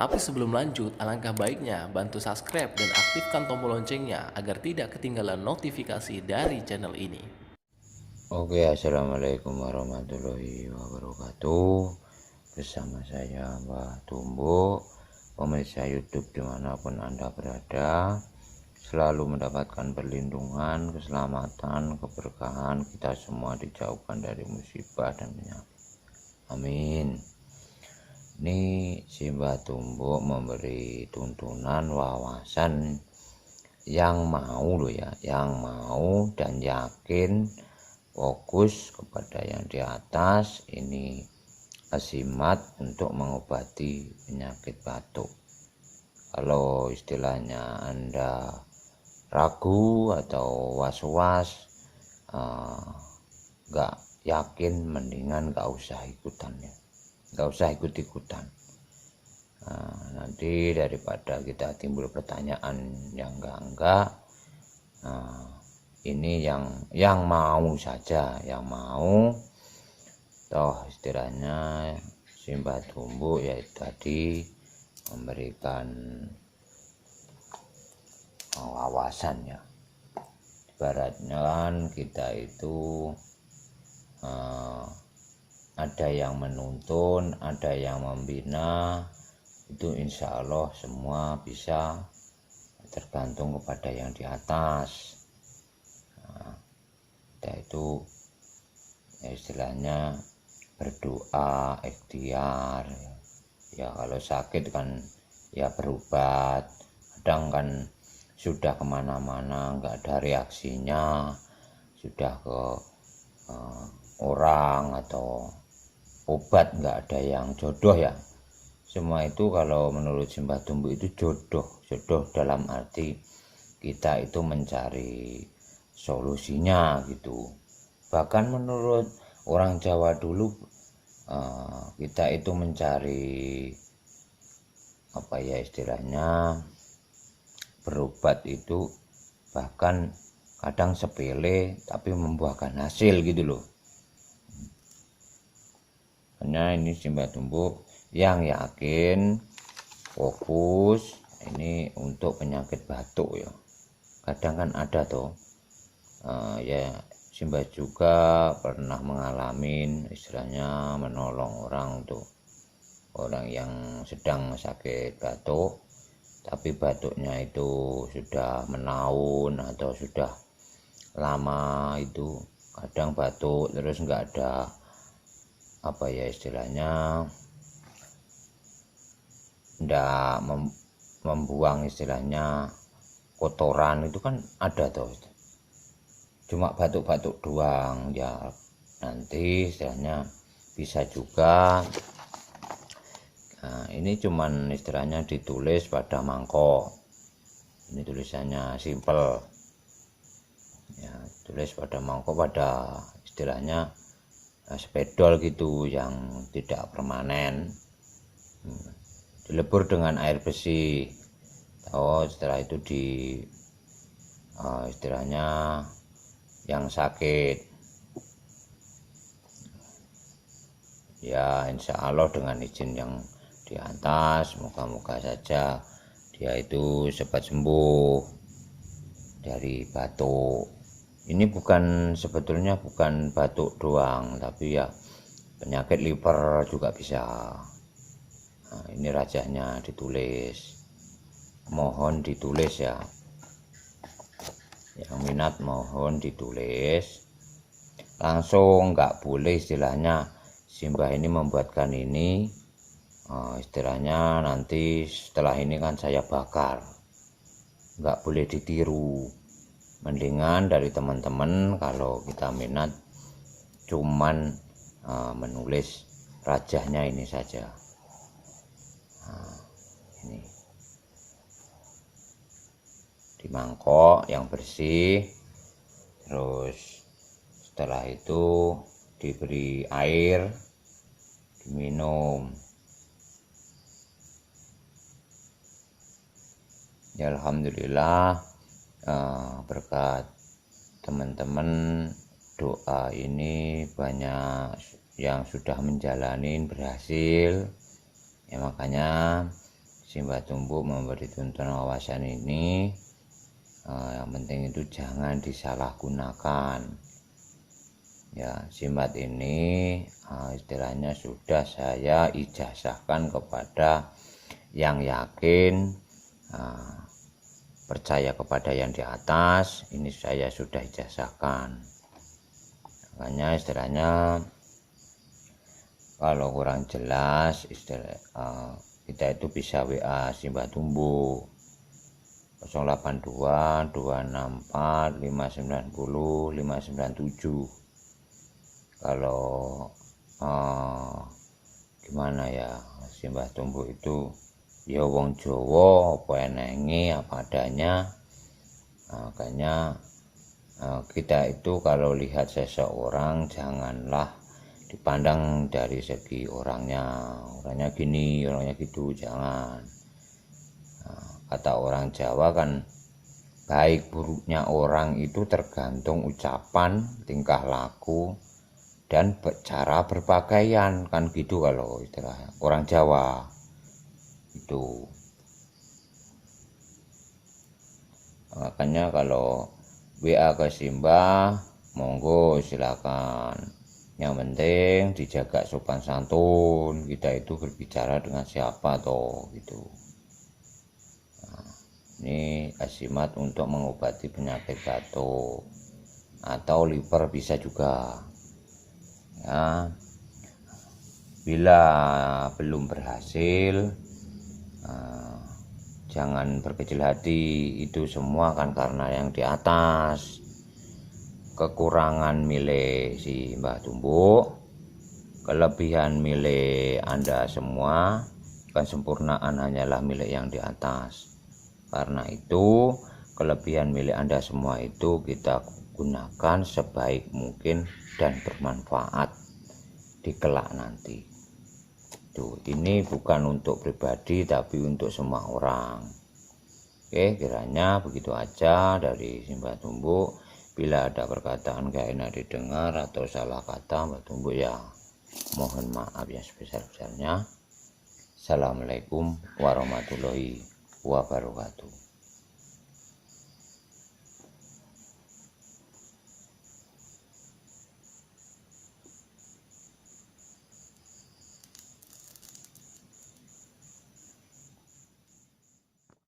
Tapi sebelum lanjut, alangkah baiknya bantu subscribe dan aktifkan tombol loncengnya agar tidak ketinggalan notifikasi dari channel ini. Oke, assalamualaikum warahmatullahi wabarakatuh. Bersama saya Mbah Tumbuk, pemirsa YouTube dimanapun Anda berada, selalu mendapatkan perlindungan, keselamatan, keberkahan. Kita semua dijauhkan dari musibah dan penyakit. Amin. Ini si Mbah Tumbuk memberi tuntunan wawasan yang mau loh ya, yang mau dan yakin fokus kepada yang di atas ini asimat untuk mengobati penyakit batuk. Kalau istilahnya Anda ragu atau was-was, nggak yakin, mendingan nggak usah ikutan ya, nggak usah ikut-ikutan. Nanti daripada kita timbul pertanyaan yang enggak, ini yang mau saja, yang mau toh istilahnya Mbah Tumbuk yaitu tadi memberikan wawasan ya. Ibaratnya kan kita itu ada yang menuntun, ada yang membina, itu insya Allah semua bisa tergantung kepada yang di atas. Kita itu ya istilahnya berdoa, ikhtiar ya. Kalau sakit kan ya berobat, kadang kan sudah kemana-mana nggak ada reaksinya, sudah ke orang atau obat nggak ada yang jodoh ya. Semua itu kalau menurut Mbah Tumbuk itu jodoh dalam arti kita itu mencari solusinya gitu. Bahkan menurut orang Jawa dulu kita itu mencari apa ya istilahnya berobat itu bahkan kadang sepele tapi membuahkan hasil gitu loh. Hanya ini Mbah Tumbuk yang yakin fokus ini untuk penyakit batuk ya. Kadang kan ada toh ya Mbah juga pernah mengalami istilahnya menolong orang untuk orang yang sedang sakit batuk, tapi batuknya itu sudah menaun atau sudah lama, itu kadang batuk terus nggak ada apa ya istilahnya ndak membuang istilahnya kotoran, itu kan ada toh, cuma batuk-batuk doang ya. Nanti istilahnya bisa juga ini cuman istilahnya ditulis pada mangkok, ini tulisannya simple ya, tulis pada mangkok, pada istilahnya spedol gitu yang tidak permanen, dilebur dengan air bersih. Setelah itu di istilahnya yang sakit ya insya Allah dengan izin yang di atas, moga-moga saja dia itu cepat sembuh dari batuk. Ini sebetulnya bukan batuk doang, tapi ya penyakit liver juga bisa. Ini rajanya ditulis, mohon ditulis ya, yang minat mohon ditulis langsung, nggak boleh istilahnya Mbah ini membuatkan ini istilahnya nanti setelah ini kan saya bakar, nggak boleh ditiru. Mendingan dari teman-teman kalau kita minat cuman menulis rajahnya ini saja. Ini di mangkok yang bersih, terus setelah itu diberi air, diminum ya. Alhamdulillah berkat teman-teman doa ini banyak yang sudah menjalani berhasil ya. Makanya Simbah Tumbuk memberi tuntunan wawasan ini, yang penting itu jangan disalahgunakan. Ya, Simbat ini istilahnya sudah saya ijazahkan kepada yang yakin, percaya kepada yang di atas. Ini saya sudah ijazahkan. Makanya istilahnya kalau kurang jelas kita itu bisa WA Simbah Tumbuk 082 264 590 597. Kalau gimana ya, Simbah Tumbuk itu ya wong Jawa apa enenge apa adanya. Makanya kita itu kalau lihat seseorang janganlah dipandang dari segi orangnya gini, orangnya gitu, jangan. Kata orang Jawa kan, baik buruknya orang itu tergantung ucapan, tingkah laku, dan cara berpakaian, kan gitu kalau istilah orang Jawa itu. Makanya kalau WA ke Simbah, monggo silakan. Yang penting dijaga sopan santun, kita itu berbicara dengan siapa toh gitu. Ini Asimat untuk mengobati penyakit batuk atau liver bisa juga. Ya, bila belum berhasil, jangan berkecil hati. Itu semua kan karena yang di atas. Kekurangan milik si Mbah Tumbuk, kelebihan milik Anda semua, kesempurnaan hanyalah milik yang di atas. Karena itu kelebihan milik Anda semua itu kita gunakan sebaik mungkin dan bermanfaat di kelak nanti. Tuh, ini bukan untuk pribadi tapi untuk semua orang. Oke, kiranya begitu aja dari Simbah Tumbuk. Bila ada perkataan gak enak didengar atau salah kata Mbah Tumbuk, ya mohon maaf yang sebesar-besarnya. Assalamualaikum warahmatullahi wabarakatuh.